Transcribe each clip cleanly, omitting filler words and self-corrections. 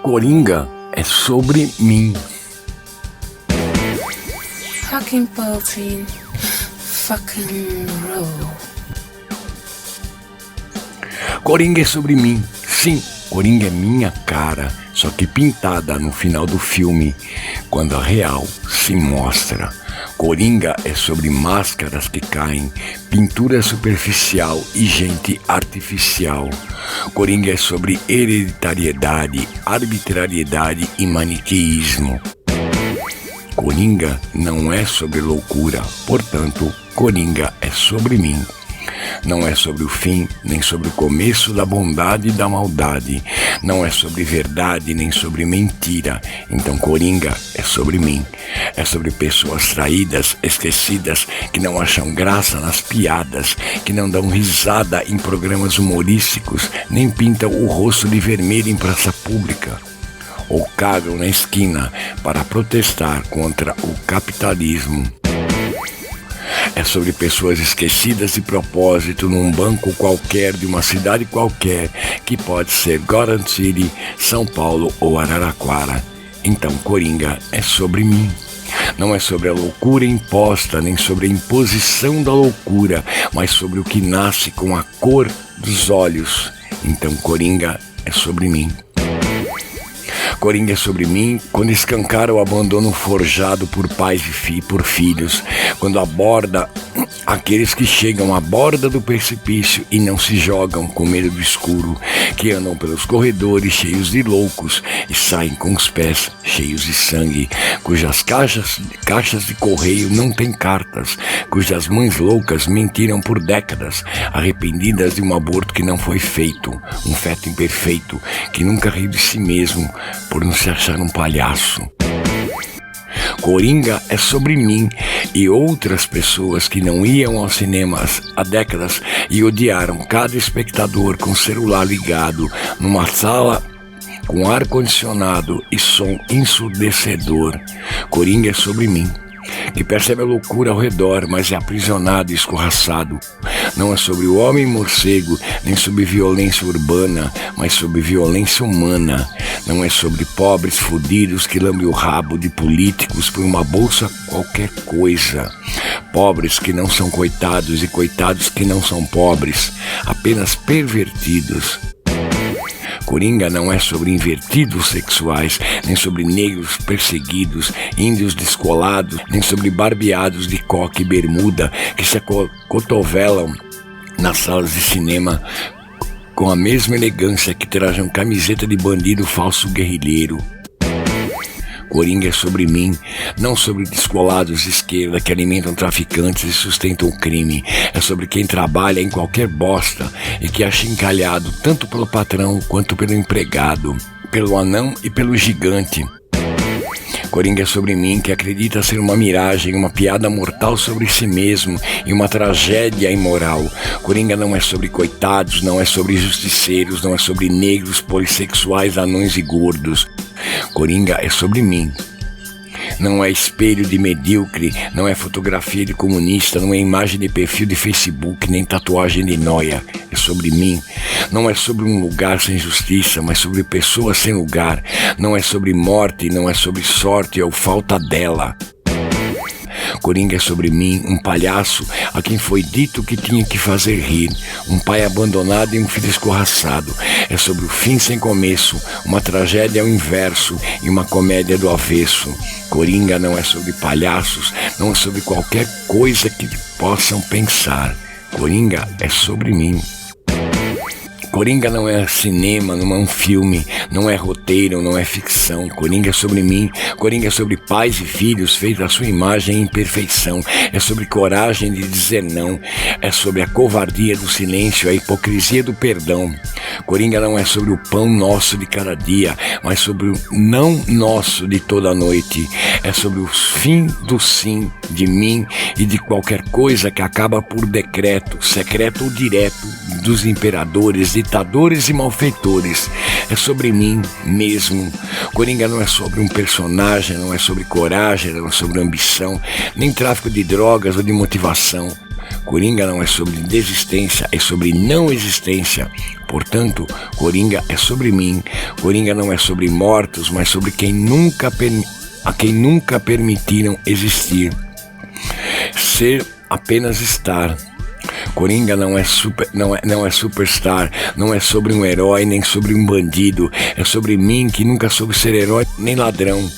Coringa é sobre mim. Fucking poetry, fucking roll. Coringa é sobre mim. Sim, Coringa é minha cara, só que pintada no final do filme, quando a real se mostra. Coringa é sobre máscaras que caem, pintura superficial e gente artificial. Coringa é sobre hereditariedade, arbitrariedade e maniqueísmo. Coringa não é sobre loucura, portanto, Coringa é sobre mim. Não é sobre o fim, nem sobre o começo da bondade e da maldade. Não é sobre verdade, nem sobre mentira. Então Coringa é sobre mim. É sobre pessoas traídas, esquecidas, que não acham graça nas piadas, que não dão risada em programas humorísticos, nem pintam o rosto de vermelho em praça pública, ou cagam na esquina para protestar contra o capitalismo. É sobre pessoas esquecidas de propósito num banco qualquer de uma cidade qualquer, que pode ser Gotham City, São Paulo ou Araraquara. Então Coringa é sobre mim. Não é sobre a loucura imposta, nem sobre a imposição da loucura, mas sobre o que nasce com a cor dos olhos. Então Coringa é sobre mim. Coringa é sobre mim quando escancara o abandono forjado por pais e por filhos, quando aborda aqueles que chegam à borda do precipício e não se jogam com medo do escuro, que andam pelos corredores cheios de loucos e saem com os pés cheios de sangue, cujas caixas de correio não têm cartas, cujas mães loucas mentiram por décadas, arrependidas de um aborto que não foi feito, um feto imperfeito, que nunca riu de si mesmo por não se achar um palhaço. Coringa é sobre mim e outras pessoas que não iam aos cinemas há décadas e odiaram cada espectador com o celular ligado numa sala com ar-condicionado e som ensurdecedor. Coringa é sobre mim, que percebe a loucura ao redor, mas é aprisionado e escorraçado. Não é sobre o homem morcego, nem sobre violência urbana, mas sobre violência humana. Não é sobre pobres fudidos que lambem o rabo de políticos por uma bolsa qualquer coisa. Pobres que não são coitados e coitados que não são pobres, apenas pervertidos. Coringa não é sobre invertidos sexuais, nem sobre negros perseguidos, índios descolados, nem sobre barbeados de coque e bermuda que se acotovelam nas salas de cinema com a mesma elegância que trajam camiseta de bandido falso guerrilheiro. Coringa é sobre mim, não sobre descolados de esquerda que alimentam traficantes e sustentam o crime. É sobre quem trabalha em qualquer bosta e que é achincalhado tanto pelo patrão quanto pelo empregado, pelo anão e pelo gigante. Coringa é sobre mim, que acredita ser uma miragem, uma piada mortal sobre si mesmo e uma tragédia imoral. Coringa não é sobre coitados, não é sobre justiceiros, não é sobre negros, polissexuais, anões e gordos. Coringa é sobre mim. Não é espelho de medíocre, não é fotografia de comunista, não é imagem de perfil de Facebook, nem tatuagem de nóia. É sobre mim. Não é sobre um lugar sem justiça, mas sobre pessoas sem lugar. Não é sobre morte, não é sobre sorte ou falta dela. Coringa é sobre mim, um palhaço a quem foi dito que tinha que fazer rir, um pai abandonado e um filho escorraçado. É sobre o fim sem começo, uma tragédia ao inverso e uma comédia do avesso. Coringa não é sobre palhaços, não é sobre qualquer coisa que possam pensar. Coringa é sobre mim. Coringa não é cinema, não é um filme, não é roteiro, não é ficção. Coringa é sobre mim, Coringa é sobre pais e filhos feitos à sua imagem e imperfeição. É sobre coragem de dizer não, é sobre a covardia do silêncio, a hipocrisia do perdão. Coringa não é sobre o pão nosso de cada dia, mas sobre o não nosso de toda noite. É sobre o fim do sim de mim e de qualquer coisa que acaba por decreto, secreto ou direto, dos imperadores, ditadores e malfeitores. É sobre mim mesmo. Coringa não é sobre um personagem, não é sobre coragem, não é sobre ambição, nem tráfico de drogas ou de motivação. Coringa não é sobre desistência, é sobre não existência. Portanto, Coringa é sobre mim. Coringa não é sobre mortos, mas sobre a quem nunca permitiram existir. Ser, apenas estar. Coringa não é superstar, não é sobre um herói nem sobre um bandido, é sobre mim que nunca soube ser herói nem ladrão.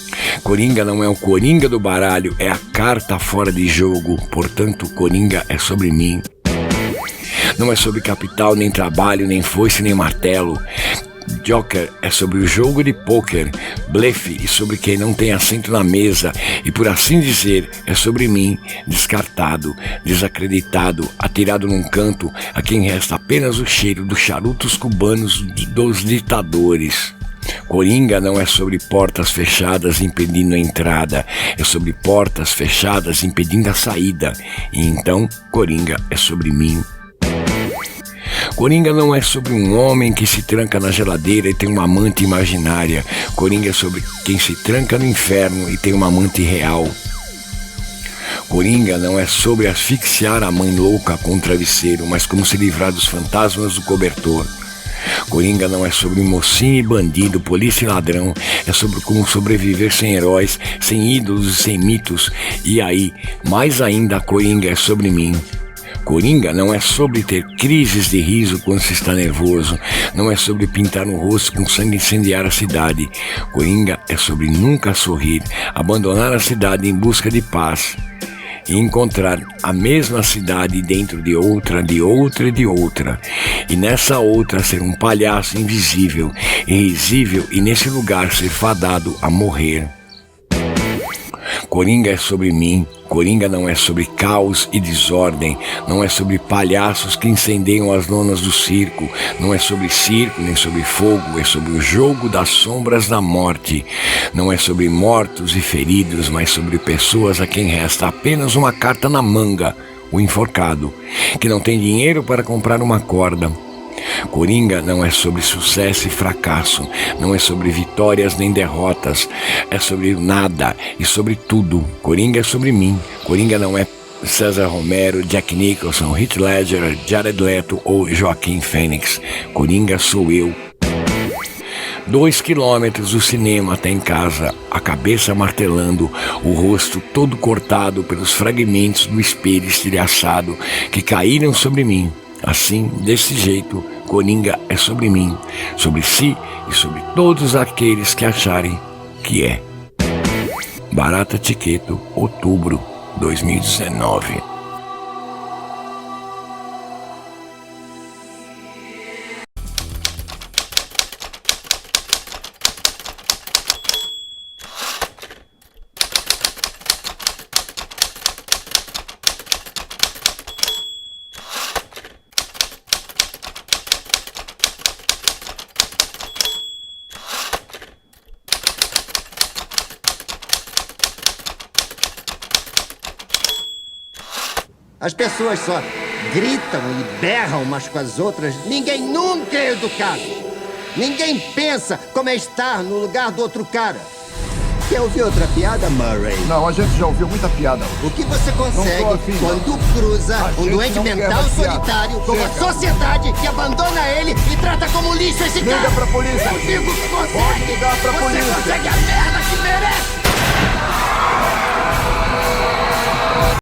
Coringa não é o Coringa do baralho, é a carta fora de jogo, portanto Coringa é sobre mim. Não é sobre capital, nem trabalho, nem foice, nem martelo. Joker é sobre o jogo de pôquer, blefe e sobre quem não tem assento na mesa, e por assim dizer, é sobre mim, descartado, desacreditado, atirado num canto, a quem resta apenas o cheiro dos charutos cubanos dos ditadores. Coringa não é sobre portas fechadas impedindo a entrada, é sobre portas fechadas impedindo a saída, e então Coringa é sobre mim. Coringa não é sobre um homem que se tranca na geladeira e tem uma amante imaginária. Coringa é sobre quem se tranca no inferno e tem uma amante real. Coringa não é sobre asfixiar a mãe louca com o travesseiro, mas como se livrar dos fantasmas do cobertor. Coringa não é sobre mocinho e bandido, polícia e ladrão, é sobre como sobreviver sem heróis, sem ídolos e sem mitos. E aí, mais ainda, Coringa é sobre mim. Coringa não é sobre ter crises de riso quando se está nervoso, não é sobre pintar o rosto com sangue e incendiar a cidade. Coringa é sobre nunca sorrir, abandonar a cidade em busca de paz e encontrar a mesma cidade dentro de outra, de outra e de outra. E nessa outra ser um palhaço invisível, irrisível e nesse lugar ser fadado a morrer. Coringa é sobre mim. Coringa não é sobre caos e desordem, não é sobre palhaços que incendeiam as lonas do circo, não é sobre circo nem sobre fogo, é sobre o jogo das sombras da morte. Não é sobre mortos e feridos, mas sobre pessoas a quem resta apenas uma carta na manga, o enforcado, que não tem dinheiro para comprar uma corda. Coringa não é sobre sucesso e fracasso, não é sobre vitórias nem derrotas, é sobre nada e sobre tudo. Coringa é sobre mim. Coringa não é César Romero, Jack Nicholson, Heath Ledger, Jared Leto ou Joaquim Fênix. Coringa sou eu. 2 quilômetros do cinema até em casa, a cabeça martelando, o rosto todo cortado pelos fragmentos do espelho estilhaçado que caíram sobre mim. Assim, desse jeito, Coringa é sobre mim, sobre si e sobre todos aqueles que acharem que é. Barata Tiqueto, outubro 2019. As pessoas só gritam e berram umas com as outras. Ninguém nunca é educado. Ninguém pensa como é estar no lugar do outro cara. Quer ouvir outra piada, Murray? Não, a gente já ouviu muita piada. O que você consegue quando cruza um doente mental solitário com uma sociedade que abandona ele e trata como lixo esse cara? Liga pra polícia. Eu digo que consegue. Pode ligar pra polícia. Você consegue a merda que merece.